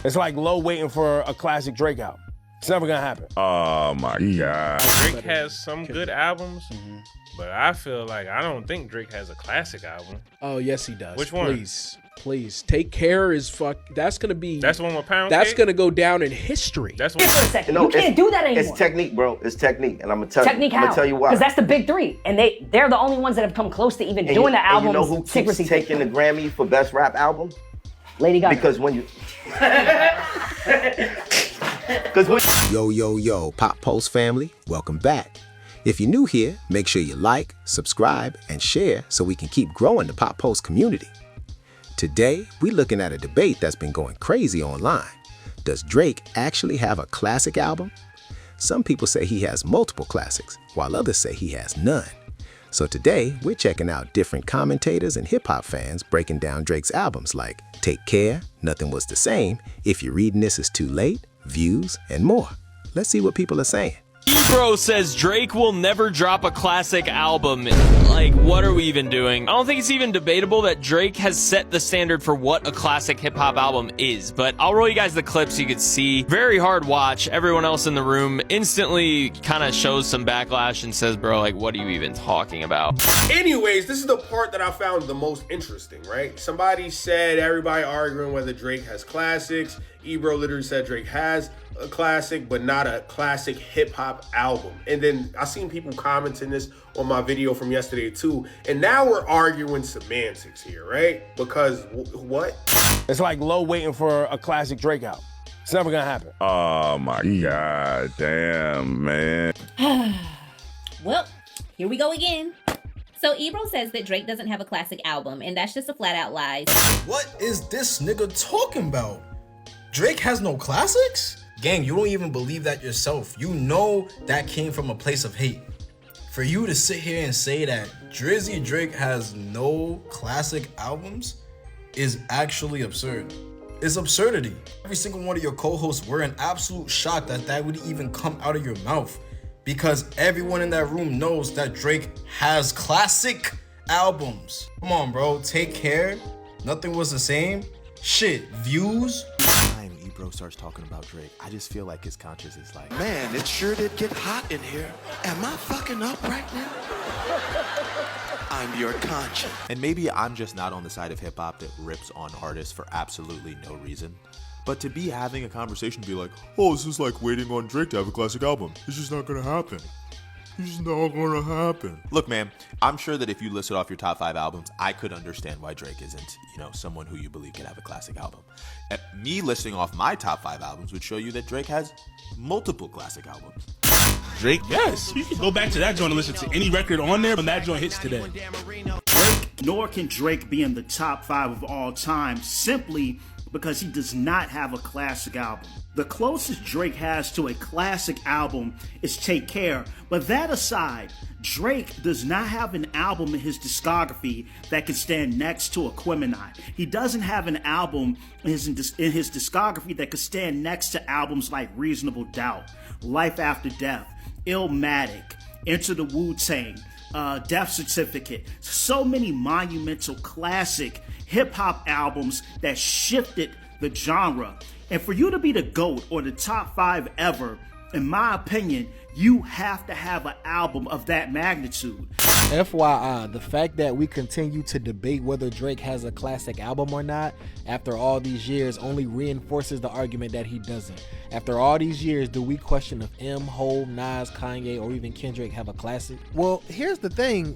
It's like Low waiting for a classic Drake album. It's never gonna happen. Oh my God. Drake has some good albums, but I feel like I don't think Drake has a classic album. Oh yes, he does. Which one? Please. Take Care is That's gonna be. That's the one with Pound That's Cake? gonna go down in history. That's Wait for a second. You can't do that anymore. It's technique, bro. It's technique, and I'm gonna tell Technique you. I'm how? gonna tell you why. Because that's the big three, and they're the only ones that have come close to even doing the album. You know who keeps taking the Grammy for best rap album? Lady Gaga. Because when you. Yo, Pop Post family, welcome back. If you're new here, make sure you like, subscribe, and share so we can keep growing the Pop Post community. Today, we're looking at a debate that's been going crazy online. Does Drake actually have a classic album? Some people say he has multiple classics, while others say he has none. So today, we're checking out different commentators and hip-hop fans breaking down Drake's albums like Take Care, Nothing Was the Same, If You're Reading This Is Too Late, Views, and more. Let's see what people are saying. Ebro says Drake will never drop a classic album. Like, what are we even doing? I don't think it's even debatable that Drake has set the standard for what a classic hip-hop album is, but I'll roll you guys the clips so you can see. Very hard watch. Everyone else in the room instantly kind of shows some backlash and says, bro, like, what are you even talking about? Anyways, this is the part that I found the most interesting, right? Somebody said everybody arguing whether Drake has classics. Ebro literally said Drake has a classic, but not a classic hip-hop album. And then I seen people commenting this on my video from yesterday too. And now we're arguing semantics here, right? Because what? It's like Low waiting for a classic Drake album. It's never gonna happen. Oh my God, damn, man. Well, here we go again. So Ebro says that Drake doesn't have a classic album, and that's just a flat out lie. What is this nigga talking about? Drake has no classics? Gang, you don't even believe that yourself. You know that came from a place of hate. For you to sit here and say that Drizzy Drake has no classic albums is actually absurd. It's absurdity. Every single one of your co-hosts were in absolute shock that that would even come out of your mouth, because everyone in that room knows that Drake has classic albums. Come on, bro. Take Care. Nothing Was the Same. Shit. Views. Ebro starts talking about Drake, I just feel like his conscience is like, man, it sure did get hot in here. Am I fucking up right now? I'm your conscience. And maybe I'm just not on the side of hip hop that rips on artists for absolutely no reason. But to be having a conversation, be like, oh, this is like waiting on Drake to have a classic album. It's just not gonna happen. It's not gonna happen. Look, man, I'm sure that if you listed off your top 5 albums, I could understand why Drake isn't, someone who you believe could have a classic album. Me listing off my top 5 albums would show you that Drake has multiple classic albums. Drake, yes. You can go back to that joint and listen to any record on there, and that joint hits today. Nor can Drake be in the top 5 of all time simply because he does not have a classic album. The closest Drake has to a classic album is Take Care, but that aside, Drake does not have an album in his discography that can stand next to Aquemini. He doesn't have an album in his discography that could stand next to albums like Reasonable Doubt, Life After Death, Illmatic, Enter the Wu-Tang, Death Certificate. So many monumental classic hip-hop albums that shifted the genre. And for you to be the GOAT or the top 5 ever, in my opinion, you have to have an album of that magnitude. FYI, the fact that we continue to debate whether Drake has a classic album or not after all these years only reinforces the argument that he doesn't. After all these years, do we question if Hov, Nas, Kanye, or even Kendrick have a classic? Well, here's the thing,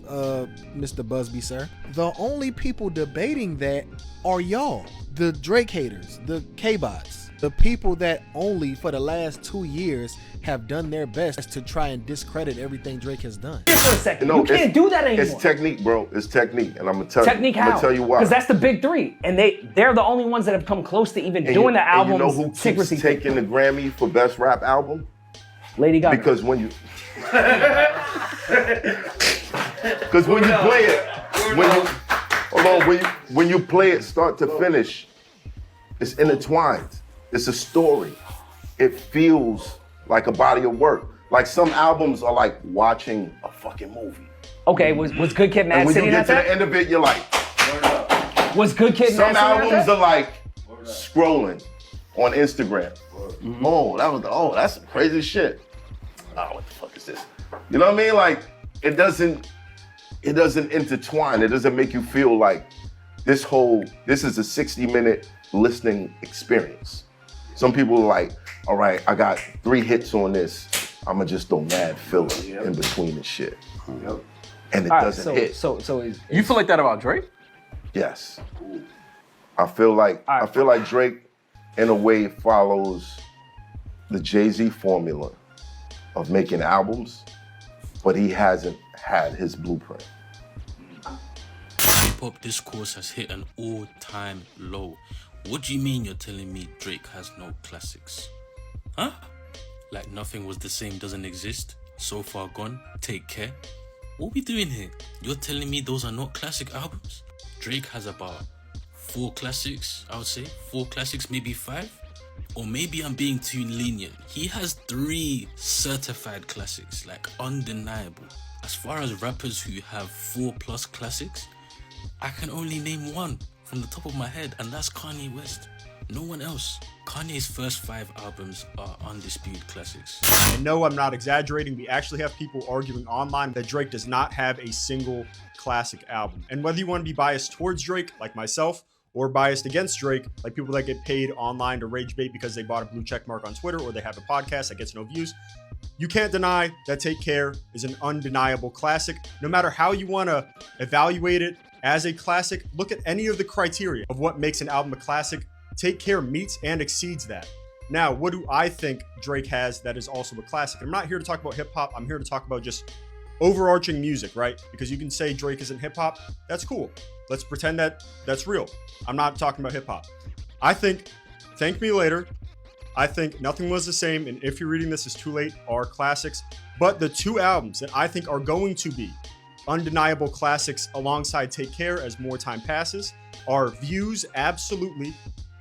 Mr. Busby, sir. The only people debating that are y'all, the Drake haters, the K-bots. The people that only for the last 2 years have done their best to try and discredit everything Drake has done. Wait for a second. You can't do that anymore. It's technique, bro. It's technique, and I'm gonna tell you. Technique how? I'm gonna tell you why. Because that's the big three, and they're the only ones that have come close to even doing the album. You know who keeps taking the Grammy for best rap album? Lady Gaga. Because when you play it, when you play it start to finish, it's intertwined. It's a story. It feels like a body of work. Like some albums are like watching a fucking movie. Okay, was Good Kid, Mad City? And when you get to the end of it, you're like, was Good Kid, Mad City? Some albums are like scrolling. on Instagram. That's some crazy shit. Oh, what the fuck is this? You know what I mean? Like, it doesn't intertwine. It doesn't make you feel like this is a 60-minute listening experience. Some people are like, all right, I got 3 hits on this. I'ma just throw mad filler in between the shit. Yep. And it doesn't hit. So you feel like that about Drake? Yes. I feel like Drake, in a way, follows the Jay-Z formula of making albums, but he hasn't had his blueprint. Hip-hop discourse has hit an all-time low. What do you mean you're telling me Drake has no classics? Huh? Like Nothing Was the Same doesn't exist? So Far Gone? Take Care? What are we doing here? You're telling me those are not classic albums? Drake has about 4 classics, I would say. 4 classics, maybe 5? Or maybe I'm being too lenient. He has 3 certified classics, like undeniable. As far as rappers who have 4+ classics, I can only name 1 from the top of my head, and that's Kanye West. No one else. Kanye's first 5 albums are undisputed classics. And no, I'm not exaggerating. We actually have people arguing online that Drake does not have a single classic album. And whether you want to be biased towards Drake, like myself, or biased against Drake, like people that get paid online to rage bait because they bought a blue check mark on Twitter or they have a podcast that gets no views, you can't deny that Take Care is an undeniable classic. No matter how you want to evaluate it as a classic, look at any of the criteria of what makes an album a classic. Take Care meets and exceeds that. Now, what do I think Drake has that is also a classic? I'm not here to talk about hip hop. I'm here to talk about just overarching music, right? Because you can say Drake isn't hip hop. That's cool. Let's pretend that that's real. I'm not talking about hip hop. I think Thank Me Later, I think Nothing Was the Same, and If You're Reading This Is Too Late are classics. But the 2 albums that I think are going to be undeniable classics alongside Take Care as more time passes are Views, absolutely,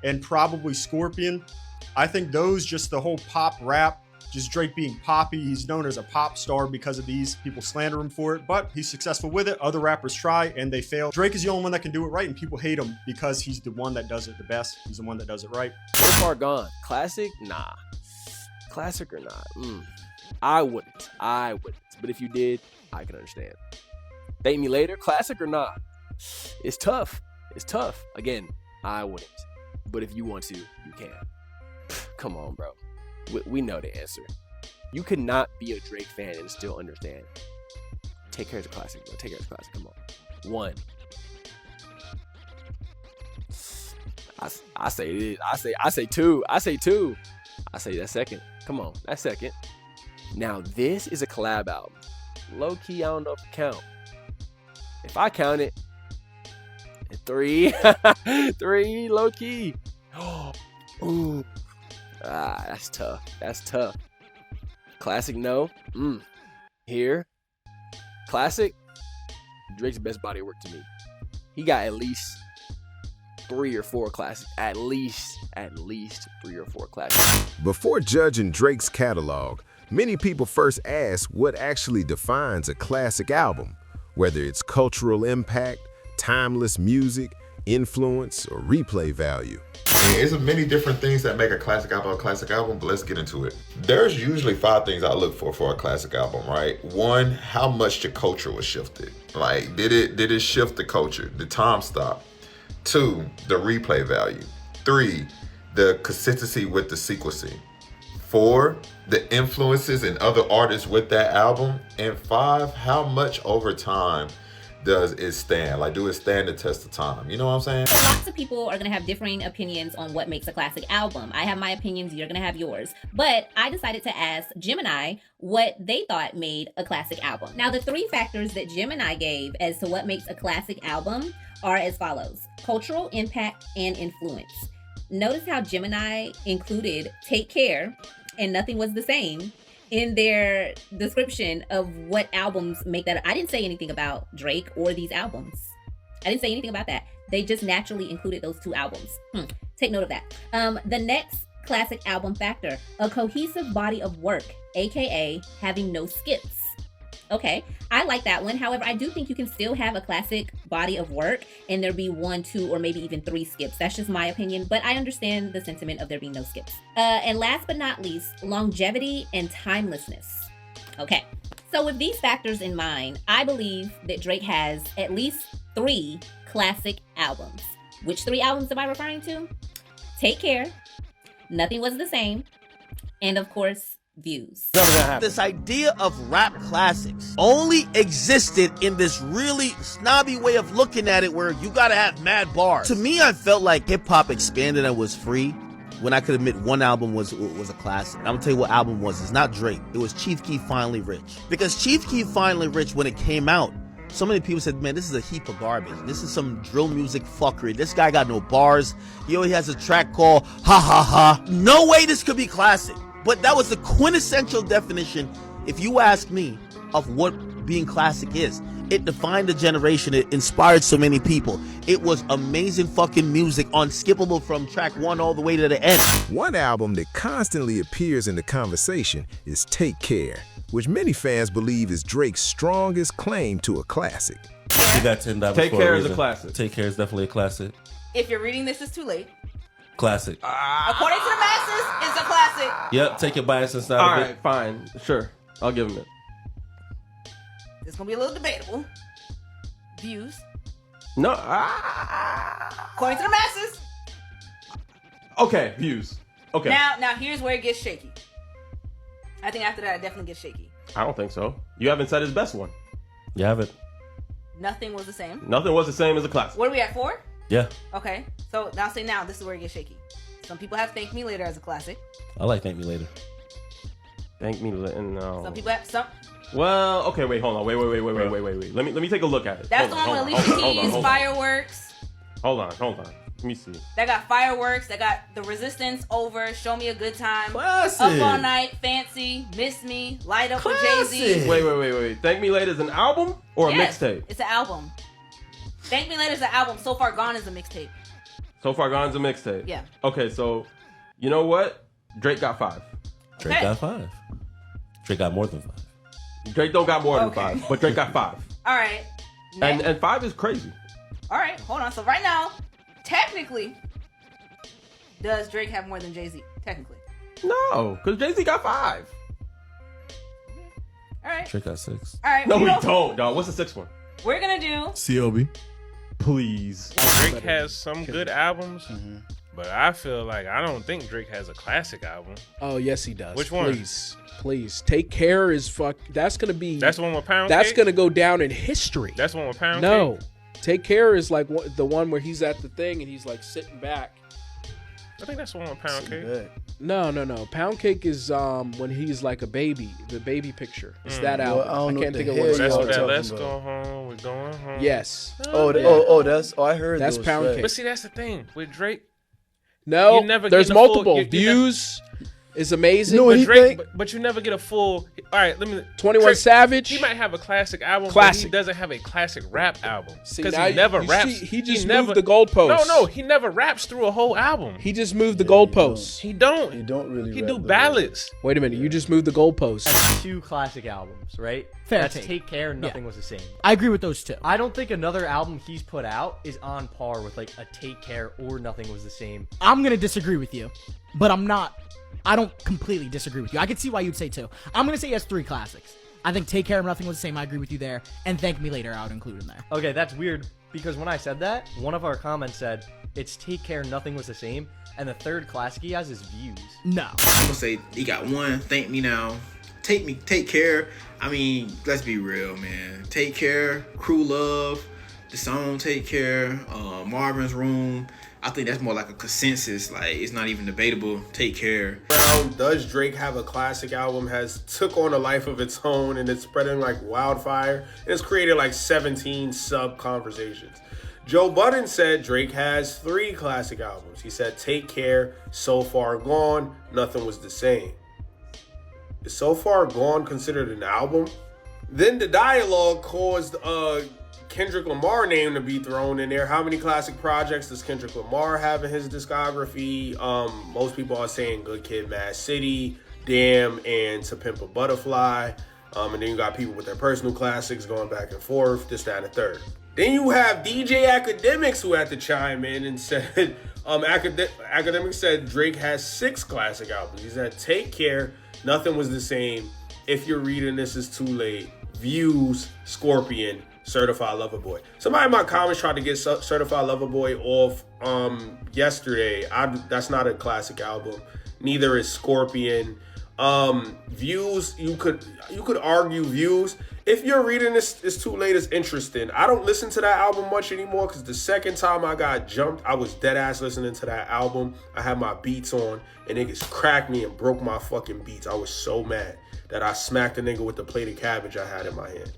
and probably Scorpion. I think those, just the whole pop rap, just Drake being poppy. He's known as a pop star because of these. People slander him for it, but he's successful with it. Other rappers try and they fail. Drake is the only one that can do it right, and people hate him because he's the one that does it the best. He's the one that does it right. So Far Gone. Classic? Nah. Classic or not? I wouldn't. But if you did, I can understand. Thank Me Later? Classic or not? It's tough. Again, I wouldn't. But if you want to, you can. Come on, bro. We know the answer. You could not be a Drake fan and still understand. Take Care is a classic, bro. Take Care is a classic. Come on. 1. I say it is. I say 2. I say that second. Come on. That's second. Now, this is a collab album. Low key, I don't know if you count. If I count it, 3. 3, low key. Ooh. That's tough. Classic, no. Here. Classic. Drake's best body of work to me. He got at least 3 or 4 classics. At least 3 or 4 classics. Before judging Drake's catalog, many people first ask what actually defines a classic album, whether it's cultural impact, timeless music, influence, or replay value. There's many different things that make a classic album, but let's get into it. There's usually 5 things I look for a classic album, right? 1, how much the culture was shifted. Like, did it shift the culture? The time stop. 2, the replay value. 3, the consistency with the sequencing. 4, the influences and other artists with that album. And 5, how much over time does it stand? Like, do it stand the test of time? You know what I'm saying? So lots of people are going to have differing opinions on what makes a classic album. I have my opinions, you're going to have yours. But I decided to ask Gemini what they thought made a classic album. Now, the 3 factors that Gemini gave as to what makes a classic album are as follows: cultural impact and influence. Notice how Gemini included Take Care and Nothing Was the Same in their description of what albums make that. I didn't say anything about Drake or these albums. I didn't say anything about that. They just naturally included those 2 albums. Take note of that. The next classic album factor, a cohesive body of work, aka having no skips. Okay, I like that one. However, I do think you can still have a classic body of work and there be 1, 2, or maybe even 3 skips. That's just my opinion, but I understand the sentiment of there being no skips. And last but not least, longevity and timelessness. Okay, so with these factors in mind, I believe that Drake has at least 3 classic albums. Which 3 albums am I referring to? Take Care, Nothing Was the Same, and of course, Views. This idea of rap classics only existed in this really snobby way of looking at it where you gotta have mad bars. To me, I felt like hip-hop expanded and was free when I could admit one album was a classic. And I'm gonna tell you what album was. It's not Drake. It was Chief Keef Finally Rich. Because Chief Keef Finally Rich, when it came out, so many people said, man, this is a heap of garbage. This is some drill music fuckery. This guy got no bars. He has a track called Ha Ha Ha. No way this could be classic. But that was the quintessential definition, if you ask me, of what being classic is. It defined a generation. It inspired so many people. It was amazing fucking music, unskippable from track 1 all the way to the end. One album that constantly appears in the conversation is Take Care, which many fans believe is Drake's strongest claim to a classic. You got $10 Take for Care a is a reason. classic. Take Care is definitely a classic. If you're reading this, it's too late. Classic. According to the masses, it's a classic. Yep, take your bias inside All of right, it. fine. Sure. I'll give him it. It's gonna be a little debatable. Views. No. According to the masses. Okay, Views. Okay. Now here's where it gets shaky. I think after that, it definitely gets shaky. I don't think so. You haven't said his best one. You have it. Nothing was the same. Nothing was the same as a classic. What are we at, 4? Yeah. Okay. So now this is where it gets shaky. Some people have Thank Me Later as a classic. I like Thank Me Later. Thank me later. No. Some people have some. Well, okay, wait, hold on. Wait. Let me take a look at it. That's the one with Alicia Keys, Fireworks. Hold on. Let me see. That got Fireworks. That got The Resistance, Over, Show Me a Good Time, Classic. Up All Night, Fancy, Miss Me, Light Up with Jay-Z. Wait. Thank Me Later is an album or a mixtape? It's an album. Thank Me Later is an album. So Far Gone is a mixtape. So Far Gone's a mixtape. Yeah. Okay, so you know what? Drake got 5. Drake got 5. Drake got more than 5. Drake don't got more than 5, but Drake got 5. All right. And 5 is crazy. All right, hold on. So right now, technically, does Drake have more than Jay-Z? Technically. No, because Jay-Z got 5. All right. Drake got 6. All right. No, we don't, dog. What's the 6th one? We're gonna do CLB. Please. Drake has some good albums, but I feel like I don't think Drake has a classic album. Oh yes, he does. Which one? Please. Take Care is fuck. That's gonna be. That's the one with Pound That's Cake? gonna go down in history. That's the one with Pound No, Cake? Take Care is like the one where he's at the thing and he's like sitting back. I think that's the one with Pound Cake. No. Pound Cake is when he's like a baby, the baby picture. It's that Well, album. I don't know can't what think the of what hell it's That's called. what that Let's Go Home, We're Going Home. Yes. I heard That's those Pound tracks. Cake. But see, that's the thing with Drake. No, you never there's get a full- multiple. you Views is amazing. But Drake, but you never get a full. All right, let me. 21 Drake, Savage. He might have a classic album, but Classic. he doesn't have a classic rap album See, because now he never you raps. see, he just never, moved the goalposts. No, he never raps through a whole album. He just moved the goalposts. He don't. He don't really. He rap do the ballads. Wait a minute, you just moved the goalposts. That's 2 classic albums, right? Fair That's take. Take Care and Nothing Yeah. Was the Same. I agree with those 2. I don't think another album he's put out is on par with like a Take Care or Nothing Was the Same. I'm gonna disagree with you, but I don't completely disagree with you. I can see why you'd say 2. I'm gonna say he has 3 classics. I think Take Care and Nothing Was the Same. I agree with you there, and Thank Me Later I would include in there. Okay, that's weird because when I said that, one of our comments said it's Take Care, Nothing Was the Same, and the 3rd classic he has is Views. No. I'm gonna say he got 1. Thank Me Now. Take Care. I mean, let's be real, man. Take Care, Crew Love, the song Take Care, Marvin's Room. I think that's more like a consensus. Like, it's not even debatable. Take Care. Does Drake have a classic album? Has took on a life of its own and it's spreading like wildfire. And it's created like 17 sub conversations. Joe Budden said Drake has 3 classic albums. He said Take Care, So Far Gone, Nothing Was the Same. Is So Far Gone considered an album? Then the dialogue caused Kendrick Lamar name to be thrown in there. How many classic projects does Kendrick Lamar have in his discography? Most people are saying Good Kid, Mad City, Damn, and To Pimp a Butterfly. And then you got people with their personal classics going back and forth, this, that, and the third. Then you have DJ Academics who had to chime in and said, Academics said Drake has 6 classic albums. He said, Take Care, Nothing Was the Same, If You're Reading This Is Too Late, Views, Scorpion, Certified Lover Boy. Somebody in my comments tried to get Certified Lover Boy off yesterday. That's not a classic album. Neither is Scorpion. Views, you could argue Views. If You're Reading This Is Too Late is interesting. I don't listen to that album much anymore because the second time I got jumped, I was dead ass listening to that album. I had my beats on and niggas cracked me and broke my fucking beats. I was so mad that I smacked a nigga with the plate of cabbage I had in my hand.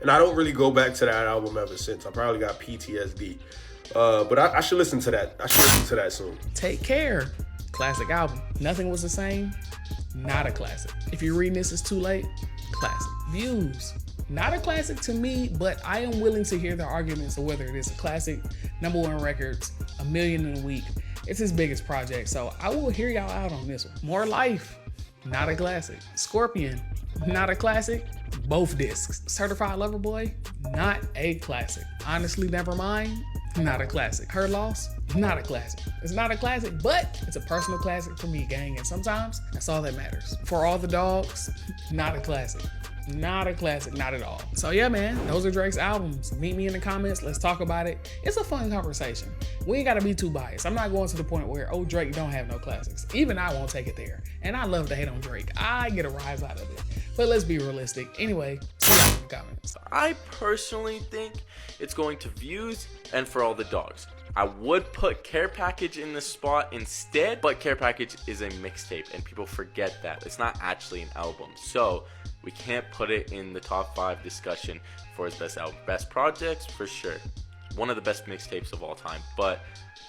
And I don't really go back to that album ever since. I probably got PTSD. But I should listen to that. I should listen to that soon. Take Care, classic album. Nothing Was the Same, not a classic. If You're Reading This Is Too Late, classic. Views, not a classic to me, but I am willing to hear the arguments of whether it is a classic, #1 records, $1 million in a week. It's his biggest project, so I will hear y'all out on this one. More Life, not a classic. Scorpion, not a classic. Both discs. Certified Lover Boy, not a classic. Honestly, Nevermind, not a classic. Her Loss, not a classic. It's not a classic, but it's a personal classic for me, gang, and sometimes that's all that matters. For All the Dogs, not a classic. Not a classic, not at all. So yeah, man, those are Drake's albums. Meet me in the comments, let's talk about it. It's a fun conversation. We ain't gotta be too biased. I'm not going to the point where, oh, Drake don't have no classics. Even I won't take it there. And I love to hate on Drake. I get a rise out of it. But let's be realistic. Anyway, see y'all in the comments. I personally think it's going to Views and For All the Dogs. I would put Care Package in this spot instead, but Care Package is a mixtape and people forget that. It's not actually an album. So we can't put it in the top 5 discussion for his best album. Best projects, for sure. One of the best mixtapes of all time, but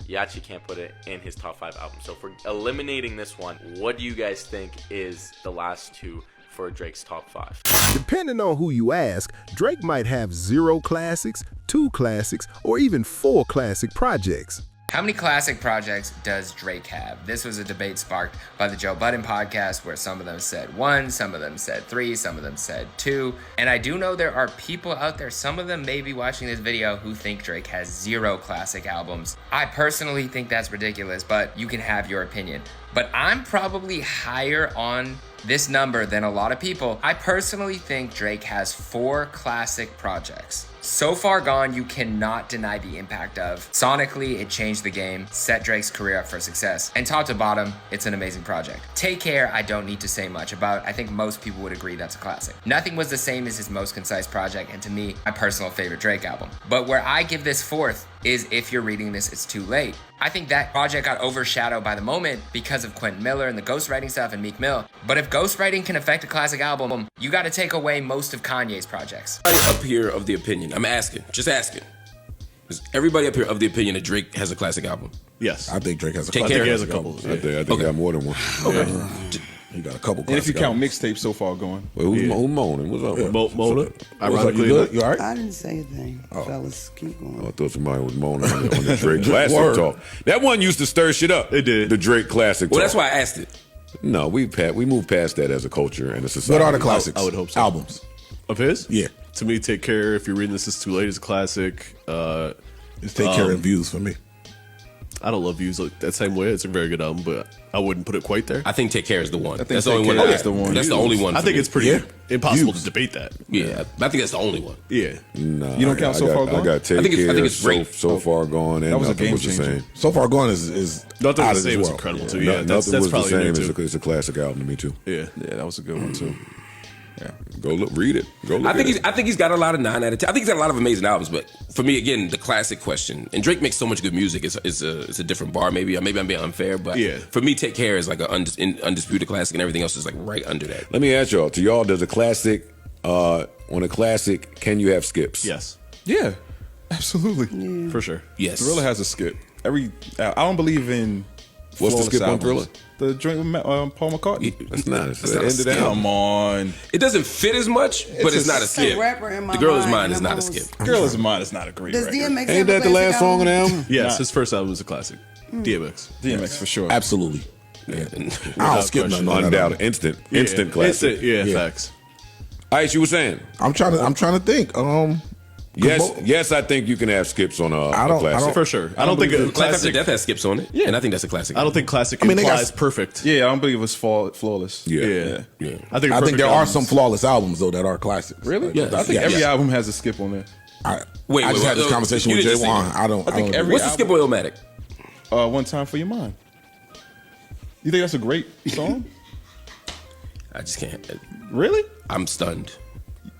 you actually can't put it in his top 5 albums. So for eliminating this one, what do you guys think is the last 2 for Drake's top 5? Depending on who you ask, Drake might have 0 classics, 2 classics, or even 4 classic projects. How many classic projects does Drake have? This was a debate sparked by the Joe Budden podcast where some of them said 1, some of them said 3, some of them said 2. And I do know there are people out there, some of them may be watching this video, who think Drake has 0 classic albums. I personally think that's ridiculous, but you can have your opinion. But I'm probably higher on this number than a lot of people. I personally think Drake has 4 classic projects. So Far Gone, you cannot deny the impact of. Sonically, it changed the game, set Drake's career up for success. And top to bottom, it's an amazing project. Take Care, I don't need to say much about. I think most people would agree that's a classic. Nothing Was the Same is his most concise project, and to me, my personal favorite Drake album. But where I give this 4th is If You're Reading This, It's Too Late. I think that project got overshadowed by the moment because of Quentin Miller and the ghostwriting stuff and Meek Mill. But if ghostwriting can affect a classic album, you gotta take away most of Kanye's projects. Everybody up here of the opinion, I'm asking, just asking. Is everybody up here of the opinion that Drake has a classic album? Yes. I think Drake has a Take classic Care album. He has a couple. Yeah. I think he got more than one. Okay. He got a couple. And if you classic count albums. mixtapes so far going. Well, who's moaning? What's up? Moaning. Ironically, you good? You all right? I didn't say a thing. Fellas, keep going. I thought somebody was moaning on the Drake Classic Word. talk. That one used to stir shit up. It did. The Drake classic Well, talk. that's why I asked it. No, we moved past that as a culture and a society. What are the classics? I would hope so. Albums. Of his? Yeah. To me, Take Care, If You're Reading This Is Too Late is a classic. It's Take Care and Views for me. I don't love Views like that same way. It's a very good album, but I wouldn't put it quite there. I think Take Care is the one. I think That's the Take only one. Care is the one. That's the only one. I for think me. it's pretty impossible to debate that. Yeah, I think that's the only one. Yeah. Nah, You don't count So Far Gone? I got Take I think it's Care, great. So Far Gone, and That was a Nothing game Was the changer. Same. So Far Gone is Nothing out Was of the Same this was world. incredible too. No- Yeah, that's Nothing Was the probably Same in there too. is a classic album to me too. Yeah, that was a good one too. Yeah. Go look, read it. Go look. I think at he's got a lot of 9 out of 10. I think he's got a lot of amazing albums, but for me, again, the classic question. And Drake makes so much good music. It's a different bar. Maybe I'm being unfair, but for me, Take Care is like an undisputed classic, and everything else is like right under that. Let me ask y'all. To y'all, does a classic on a classic? Can you have skips? Yes. Yeah. Absolutely. For sure. Yes. Thriller has a skip. I don't believe in. What's the flawless skip on albums. Thriller? The joint with Paul McCartney. That's not. It's That's the not a end of that. skip. Come on. It doesn't fit as much, but it's not a skip. rapper in my The Girl Is mind, Mine and is I'm not a almost- skip. Girl Is Mine is not a great Does record. DMX Ain't have a that the last classic song on the album? album? Yes, his first album was a classic. DMX. DMX for sure. Absolutely. Yeah. I don't skip nothing on that Undoubted, album. instant classic. Yeah, facts. Ice, you were saying? I'm trying to think. Yes, I think you can have skips on a classic. For sure. I don't think Life After classic. Death has skips on it. Yeah. And I think that's a classic. I don't think classic I mean, they implies got- perfect. Yeah, I don't believe it's flawless. Yeah. I think there are some flawless albums though that are classics. Really? Like, I think every yes. album has a skip on there. I just had this conversation you with didn't Jay just Wan. say I don't. I think don't every What's the skip on Illmatic? One Time for Your Mind. You think that's a great song? I just can't. Really? I'm stunned.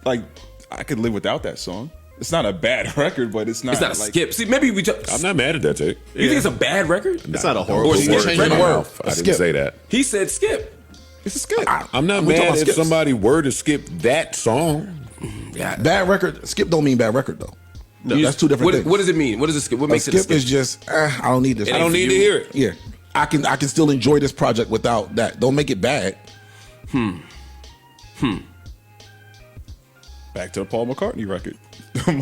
Like, I could live without that song. It's not a bad record, but it's not. It's not a like, skip. See, maybe we. I'm not mad at that take. You think it's a bad record? It's not a horrible Or word. skip. Word in my mouth. I didn't say that. He said skip. It's a skip. I'm not We talking mad about if skips. somebody were to skip that song. Yeah. Bad record. Skip don't mean bad record though. No, That's two different things. What does it mean? What does a skip? What A makes it a skip skip? is just I don't need this. I don't need to hear it. Yeah, I can still enjoy this project without that. Don't make it bad. Back to the Paul McCartney record.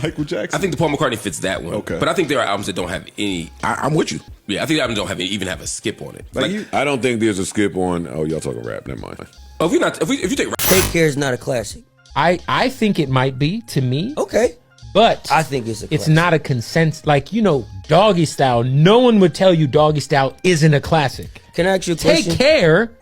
Michael Jackson. I think the Paul McCartney fits that one. Okay. But I think there are albums that don't have any. I'm with you. Yeah, I think the albums don't have even have a skip on it. Like, I don't think there's a skip on. Oh, y'all talking rap? Never mind. if you take Take Care is not a classic. I think it might be to me. Okay. But I think it's a it's classic. not a consensus. Like, Doggy Style. No one would tell you Doggy Style isn't a classic. Can I ask you a Take question? Care.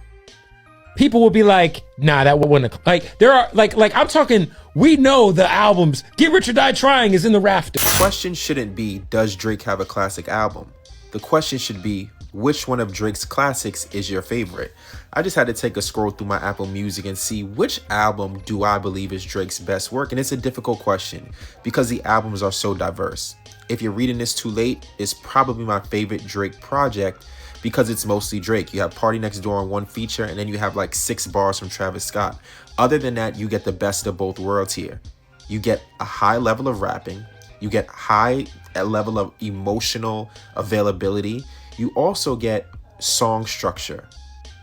People will be like, nah, that wasn't a, like, there are, like, I'm talking, we know the albums, Get Rich or Die Trying is in the rafters. The question shouldn't be, does Drake have a classic album? The question should be, which one of Drake's classics is your favorite? I just had to take a scroll through my Apple Music and see which album do I believe is Drake's best work, and it's a difficult question because the albums are so diverse. If you're reading this too late, it's probably my favorite Drake project because it's mostly Drake. You have Party Next Door on one feature, and then you have like 6 bars from Travis Scott. Other than that, you get the best of both worlds here. You get a high level of rapping, you get high level of emotional availability, you also get song structure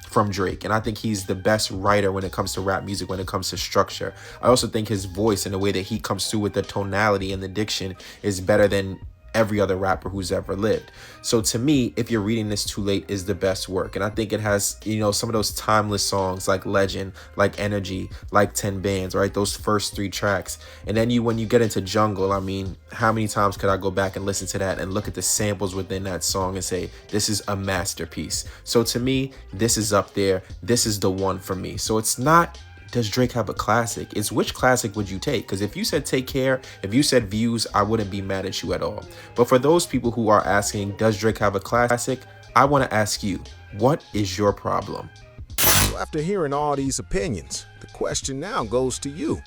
from Drake, and I think he's the best writer when it comes to rap music, when it comes to structure. I also think his voice and the way that he comes through with the tonality and the diction is better than every other rapper who's ever lived. So to me, If You're Reading This Too Late is the best work. And I think it has, some of those timeless songs like Legend, like Energy, like 10 Bands, right? Those first 3 tracks. And then when you get into Jungle, I mean, how many times could I go back and listen to that and look at the samples within that song and say, this is a masterpiece. So to me, this is up there. This is the one for me. So it's not, does Drake have a classic? It's which classic would you take? Because if you said Take Care, if you said Views, I wouldn't be mad at you at all. But for those people who are asking, does Drake have a classic? I want to ask you, what is your problem? So after hearing all these opinions, the question now goes to you.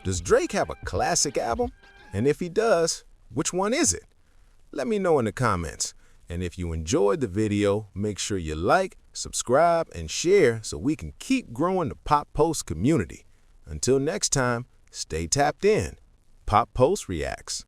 Does Drake have a classic album? And if he does, which one is it? Let me know in the comments. And if you enjoyed the video, make sure you like, subscribe, and share so we can keep growing the Pop Post community. Until next time, stay tapped in. Pop Post Reacts.